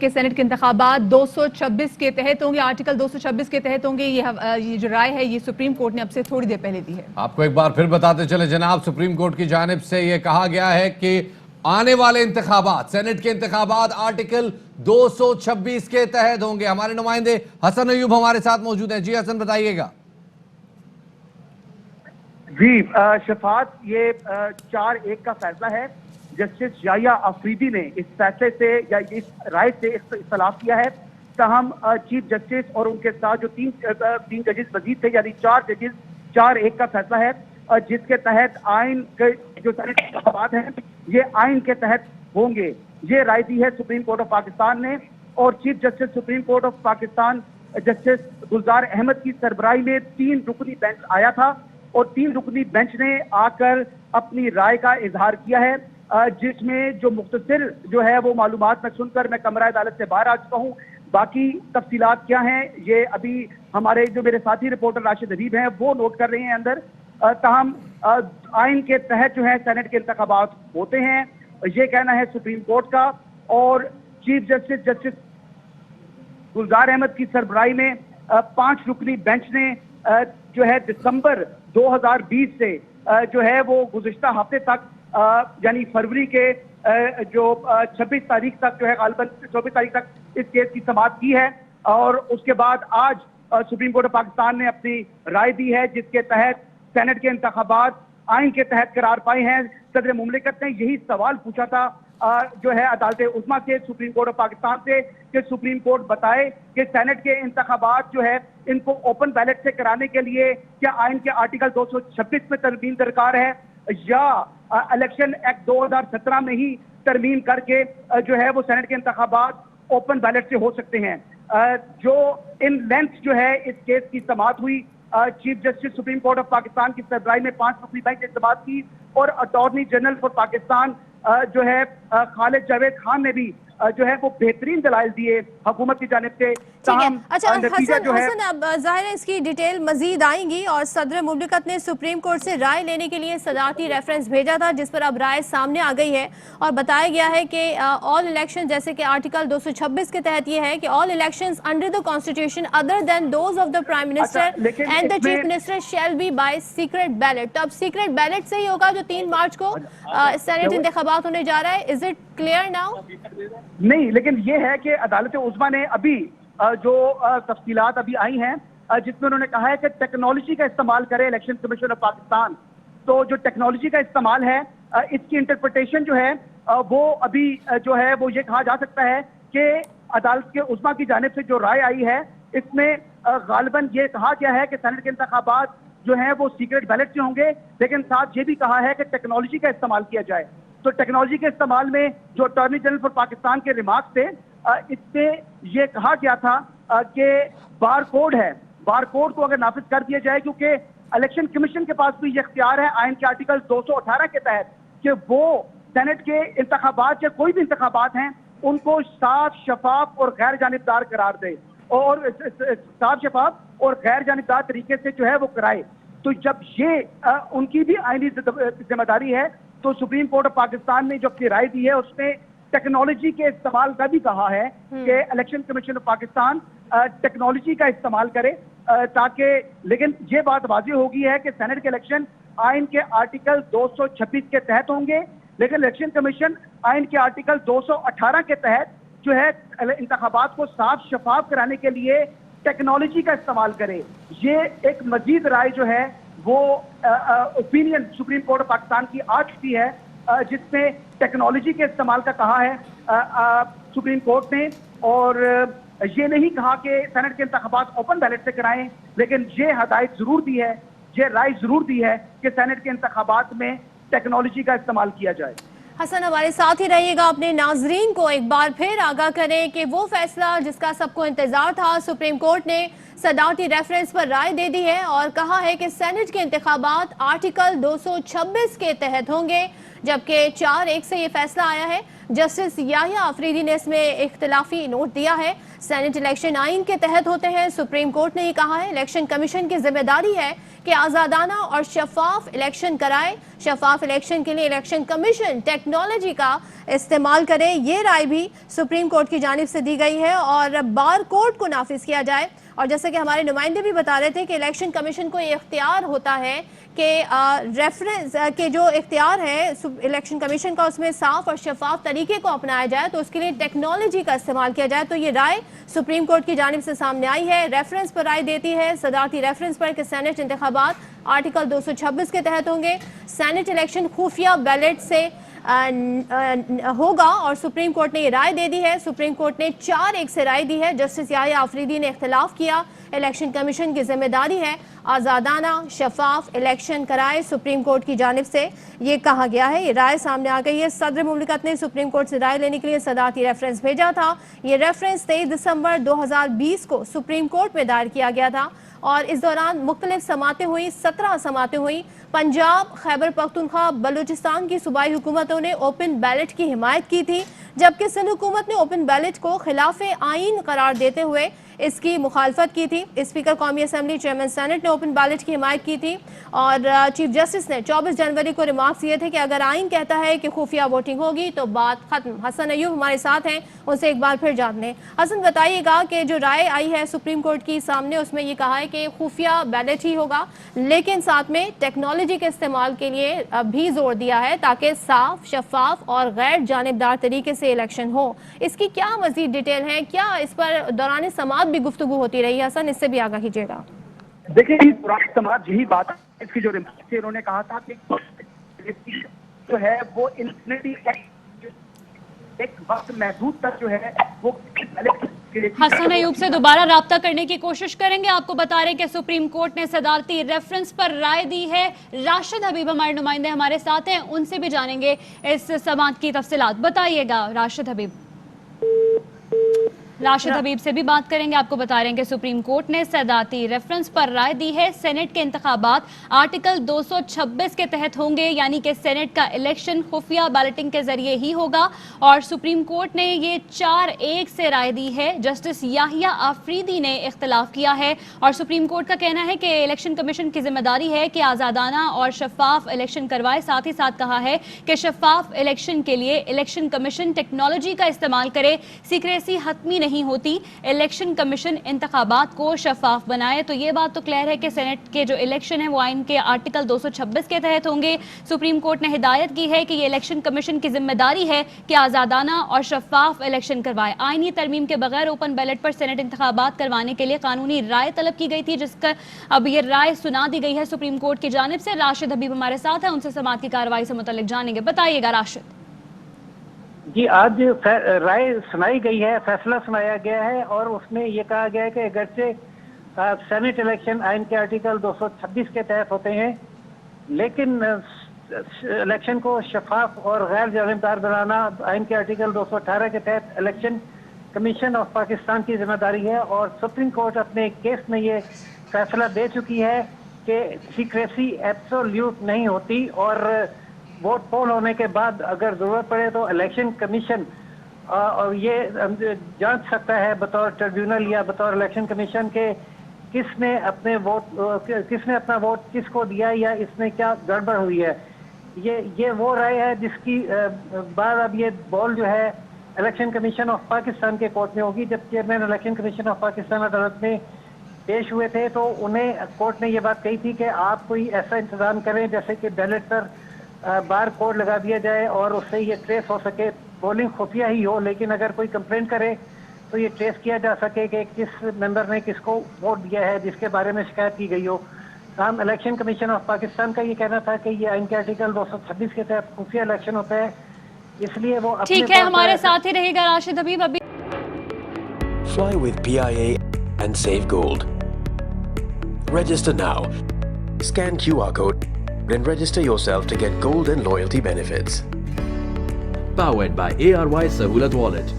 کہ سینٹ کے انتخابات 226 کے تحت ہوں گے، آرٹیکل 226 کے تحت ہوں گے. یہ جو رائے ہے یہ سپریم کورٹ نے اب سے تھوڑی دیر پہلے دی ہے. آپ کو ایک بار پھر بتاتے چلے جناب، سپریم کورٹ کی جانب سے یہ کہا گیا ہے کہ آنے والے انتخابات، سینٹ کے انتخابات آرٹیکل 226 کے تحت ہوں گے. ہمارے نمائندے حسن ایوب ہمارے ساتھ موجود ہیں. جی حسن، بتائیے گا. جی شفاعت، یہ 4-1 کا فیصلہ ہے. جسٹس یحییٰ آفریدی نے اس فیصلے سے یا اس رائے سے اختلاف کیا ہے. تاہم چیف جسٹس اور ان کے ساتھ جو تین ججز مزید تھے، یعنی 4 ججز، 4-1 کا فیصلہ ہے جس کے تحت آئین کے جو انتخابات ہیں یہ آئین کے تحت ہوں گے. یہ رائے دی ہے سپریم کورٹ آف پاکستان نے. اور chief justice supreme court of Pakistan justice Gulzar Ahmed کی سربراہی میں 3 رکنی بینچ آیا تھا اور 3 رکنی بینچ نے آ کر اپنی رائے کا اظہار کیا ہے، جس میں جو مختصر جو ہے وہ معلومات میں سن کر میں کمرہ عدالت سے باہر آ چکا ہوں. باقی تفصیلات کیا ہیں یہ ابھی ہمارے جو میرے ساتھی رپورٹر راشد حبیب ہیں وہ نوٹ کر رہے ہیں اندر. تاہم آئین کے تحت جو ہے سینٹ کے انتخابات ہوتے ہیں، یہ کہنا ہے سپریم کورٹ کا. اور chief justice justice Gulzar Ahmed کی سربراہی میں 5 رکنی بینچ نے جو ہے دسمبر 2020 سے جو ہے وہ گزشتہ ہفتے تک یعنی فروری کے جو 26 تاریخ تک جو ہے غالباً 24 تاریخ تک اس کیس کی سماعت کی ہے. اور اس کے بعد آج سپریم کورٹ آف پاکستان نے اپنی رائے دی ہے جس کے تحت سینٹ کے انتخابات آئین کے تحت قرار پائے ہیں. صدر مملکت نے یہی سوال پوچھا تھا جو ہے عدالت عظمیٰ سے، سپریم کورٹ آف پاکستان سے، کہ سپریم کورٹ بتائے کہ سینٹ کے انتخابات جو ہے ان کو اوپن بیلٹ سے کرانے کے لیے کیا آئین کے آرٹیکل 226 میں ترمیم درکار ہے یا الیکشن ایکٹ 2017 میں ہی ترمیم کر کے جو ہے وہ سینٹ کے انتخابات اوپن بیلٹ سے ہو سکتے ہیں. جو ان لینتھ جو ہے اس کیس کی سماعت ہوئی. Chief justice supreme court of Pakistan کی سربراہی میں 5 رکنی بینچ نے سماعت کی اور اٹارنی جنرل فار پاکستان جو ہے خالد جاوید خان نے بھی جو ہے وہ بہترین دلائل دیے حکومت کی جانب سے. اچھا حسن، اب ظاہر ہے اس کی ڈیٹیل مزید آئیں گی. اور صدر مملکت نے سپریم کورٹ سے رائے لینے کے لیے صدارتی ریفرنس بھیجا تھا جس پر اب رائے سامنے آ گئی ہے اور بتایا گیا ہے کہ آل الیکشن، جیسے کہ آرٹیکل 226 کے تحت یہ ہے کہ all elections under the constitution other than those of the prime minister and the chief minister shall be by secret ballot. تو اب سیکرٹ بیلٹ سے ہی ہوگا جو 3 مارچ کو سینٹ انتخابات ہونے جا رہا ہے. Is it clear now? نہیں، لیکن یہ ہے کہ عدالت عظمیٰ نے ابھی جو تفصیلات ابھی آئی ہیں جس میں انہوں نے کہا ہے کہ ٹیکنالوجی کا استعمال کرے الیکشن کمیشن آف پاکستان. تو جو ٹیکنالوجی کا استعمال ہے اس کی انٹرپریٹیشن جو ہے وہ ابھی جو ہے وہ یہ کہا جا سکتا ہے کہ عدالت کے عظمیٰ کی جانب سے جو رائے آئی ہے اس میں غالباً یہ کہا گیا ہے کہ سینٹ کے انتخابات جو ہیں وہ سیکرٹ بیلٹ سے ہوں گے، لیکن ساتھ یہ بھی کہا ہے کہ ٹیکنالوجی کا استعمال کیا جائے. تو ٹیکنالوجی کے استعمال میں جو اٹارنی جنرل فار پاکستان کے ریمارکس تھے اس سے یہ کہا گیا تھا کہ بار کوڈ ہے، بار کوڈ کو اگر نافذ کر دیا جائے، کیونکہ الیکشن کمیشن کے پاس بھی یہ اختیار ہے آئین کے آرٹیکل 218 کے تحت کہ وہ سینٹ کے انتخابات یا کوئی بھی انتخابات ہیں ان کو صاف، شفاف اور غیر جانبدار قرار دے اور صاف، شفاف اور غیر جانبدار طریقے سے جو ہے وہ کرائے. تو جب یہ ان کی بھی آئینی ذمہ داری ہے تو سپریم کورٹ آف پاکستان نے جو اپنی رائے دی ہے اس میں ٹیکنالوجی کے استعمال کا بھی کہا ہے کہ election commission of Pakistan technology کا استعمال کرے تاکہ، لیکن یہ بات واضح ہوگی ہے کہ سینٹ کے الیکشن آئین کے آرٹیکل 226 کے تحت ہوں گے، لیکن الیکشن کمیشن آئین کے آرٹیکل 218 کے تحت جو ہے انتخابات کو صاف، شفاف کرانے کے لیے ٹیکنالوجی کا استعمال کرے. یہ ایک مزید رائے جو ہے وہ opinion supreme court of Pakistan کی آ چکی ہے جس میں ٹیکنالوجی کے استعمال کا کہا ہے سپریم کورٹ نے. اور یہ نہیں کہا کہ سینٹ کے انتخابات اوپن بیلٹ سے کرائیں، لیکن یہ ہدایت ضرور دی ہے، یہ رائے ضرور دی ہے کہ سینٹ کے انتخابات میں ٹیکنالوجی کا استعمال کیا جائے. حسن، ہمارے ساتھ ہی رہیے گا. اپنے ناظرین کو ایک بار پھر آگاہ کریں کہ وہ فیصلہ جس کا سب کو انتظار تھا، سپریم کورٹ نے صدارتی ریفرنس پر رائے دے دی ہے اور کہا ہے کہ سینٹ کے انتخابات آرٹیکل 226 کے تحت ہوں گے. जबकि 4-1 से ये फैसला आया है। जस्टिस याहिया अफरीदी ने इसमें इख्तिलाफी नोट दिया है। सेनेट इलेक्शन आइन के तहत होते हैं। सुप्रीम कोर्ट ने ये कहा है इलेक्शन कमीशन की जिम्मेदारी है कि आज़ादाना और शफाफ इलेक्शन कराए। शफाफ इलेक्शन के लिए इलेक्शन कमीशन टेक्नोलॉजी का इस्तेमाल करे। ये राय भी सुप्रीम कोर्ट की जानिब से दी गई है और बार कोड को नाफिज किया जाए। और जैसे कि हमारे नुमाइंदे भी बता रहे थे कि इलेक्शन कमीशन को ये इख्तियार होता है कि रेफरेंस के जो इख्तियार है इलेक्शन कमीशन का उसमें साफ और शफाफ तरीके को अपनाया जाए, तो उसके लिए टेक्नोलॉजी का इस्तेमाल किया जाए। तो ये राय सुप्रीम कोर्ट की जानिब से सामने आई है। रेफरेंस पर राय देती है सदारती रेफरेंस पर कि सेनेट इंतखाबात आर्टिकल 226 के तहत होंगे। सेनेट इलेक्शन खुफिया बैलेट से होगा और सुप्रीम कोर्ट ने ये राय दे दी है। सुप्रीम कोर्ट ने 4-1 से राय दी है। जस्टिस याहिया अफरीदी ने इख्तिलाफ किया। इलेक्शन कमीशन की जिम्मेदारी है आज़ादाना शफाफ इलेक्शन कराए। सुप्रीम कोर्ट की जानिब से ये कहा गया है। ये राय सामने आ गई है। सदर मुमलिकत ने सुप्रीम कोर्ट से राय लेने के लिए सदारती रेफरेंस भेजा था। ये रेफरेंस 23 दिसंबर 2020 को सुप्रीम कोर्ट में दायर किया गया था और इस दौरान मुख्तलिफ समातें हुई, 17 समातें हुई। पंजाब, खैबर पख्तूनख्वा, बलूचिस्तान की सूबाई हुकूमतों ने ओपन बैलेट की हिमायत की थी, जबकि सिंध हुकूमत ने ओपन बैलेट को खिलाफ आइन करार देते हुए इसकी मुखालफत की थी। स्पीकर कौमी असम्बली चेयरमैन सेनेट ने ओपन बैलेट की हिमायत की थी और चीफ जस्टिस ने 24 जनवरी को रिमार्क्स दिए थे कि अगर आइन कहता है कि खुफिया वोटिंग होगी तो बात खत्म। हसन अयूब हमारे साथ हैं, उनसे एक बार फिर जान लें। हसन, बताइएगा कि जो राय आई है सुप्रीम कोर्ट की सामने उसमें ये कहा है कि खुफिया बैलेट ही होगा, लेकिन साथ में टेक्नोलॉजी के इस्तेमाल के लिए भी जोर दिया है ताकि साफ, शफाफ और गैर जानिबदार तरीके से इलेक्शन हो। इसकी क्या मजीद डिटेल है? क्या इस पर दौरान समात भी गुफ्तगू होती रही? हसन, इससे भी आगाह कीजिएगा। देखिए, इस दौरान समाज यही बात है, इसकी जो रिमार्क थी उन्होंने कहा था कि जो है वो इन्फिनिटी एक वक्त महदूद तक जो है वो हसन अयूब से दोबारा राब्ता करने की कोशिश करेंगे। आपको बता रहे हैं कि सुप्रीम कोर्ट ने सदारती रेफरेंस पर राय दी है। राशिद हबीब हमारे नुमाइंदे हमारे साथ हैं, उनसे भी जानेंगे इस समात की तफसीलात। बताइएगा राशिद हबीब से भी बात करेंगे। आपको बता रहे हैं कि सुप्रीम कोर्ट ने सदारती रेफरेंस पर राय दी है। सेनेट के इंतखाबात आर्टिकल 226 के तहत होंगे, यानी कि सेनेट का इलेक्शन खुफिया बैलेटिंग के जरिए ही होगा और सुप्रीम कोर्ट ने ये 4-1 से राय दी है। जस्टिस याहिया अफरीदी ने इख्तिलाफ किया है और सुप्रीम कोर्ट का कहना है कि इलेक्शन कमीशन की जिम्मेदारी है कि आज़ादाना और शफाफ इलेक्शन करवाए। साथ ही साथ कहा है कि शफाफ इलेक्शन के लिए इलेक्शन कमीशन टेक्नोलॉजी का इस्तेमाल करे। सीक्रेसी हतमी नहीं होती, इलेक्शन कमीशन इंतखाबात को शफाफ बनाए। तो ये बात तो क्लियर है कि सेनेट के जो इलेक्शन है वो आइन के आर्टिकल 226 के तहत होंगे। सुप्रीम कोर्ट ने हिदायत की है कि ये इलेक्शन कमीशन की जिम्मेदारी है कि आज़ादाना और शफाफ इलेक्शन करवाए। आइनी तरमीम के बगैर ओपन बैलेट पर सेनेट इंतखाबात करवाने के लिए कानूनी राय तलब की गई थी, जिसका अब ये राय सुना दी गई है सुप्रीम कोर्ट की जानिब से। राशिद हबीब हमारे साथ हैं, उनसे समात की कार्रवाई से मुतल्लिक जानेंगे। बताइएगा राशिद। जी, आज राय सुनाई गई है, फैसला सुनाया गया है और उसमें ये कहा गया है कि अगरचे सेनेट इलेक्शन आइन के आर्टिकल 226 के तहत होते हैं, लेकिन इलेक्शन को शफाफ और गैर जानिबदार बनाना आइन के आर्टिकल 218 के तहत इलेक्शन कमीशन ऑफ पाकिस्तान की जिम्मेदारी है। और सुप्रीम कोर्ट अपने केस में ये फैसला दे चुकी है कि सीक्रेसी एब्सोल्यूट नहीं होती और वोट पोल होने के बाद अगर जरूरत पड़े तो इलेक्शन कमीशन और ये जांच सकता है बतौर ट्रिब्यूनल या बतौर इलेक्शन कमीशन के किसने अपना वोट किसको दिया या इसमें क्या गड़बड़ हुई है। ये वो राय है जिसकी बाद अब ये बॉल जो है इलेक्शन कमीशन ऑफ पाकिस्तान के कोर्ट में होगी। जब chairman election commission of Pakistan अदालत में पेश हुए थे तो उन्हें कोर्ट ने ये बात कही थी कि आप कोई ऐसा इंतजाम करें जैसे कि बैलेट पर बार कोड लगा दिया जाए और उससे ये ट्रेस हो सके। पोलिंग खुफिया ही हो, लेकिन अगर कोई कंप्लेंट करे तो ये ट्रेस किया जा सके कि किस मेंबर ने किसको वोट दिया है जिसके बारे में शिकायत की गई हो। हम इलेक्शन कमीशन ऑफ पाकिस्तान का ये कहना था कि ये आइन के आर्टिकल 226 के तहत खुफिया इलेक्शन होता है, इसलिए वो ठीक है, हमारे साथ ही रहेगा राशिद हबीब। अभी Fly with PIA and save gold. Register now. Scan QR code and register yourself to get gold and loyalty benefits. Powered by ARY Sahulat Wallet.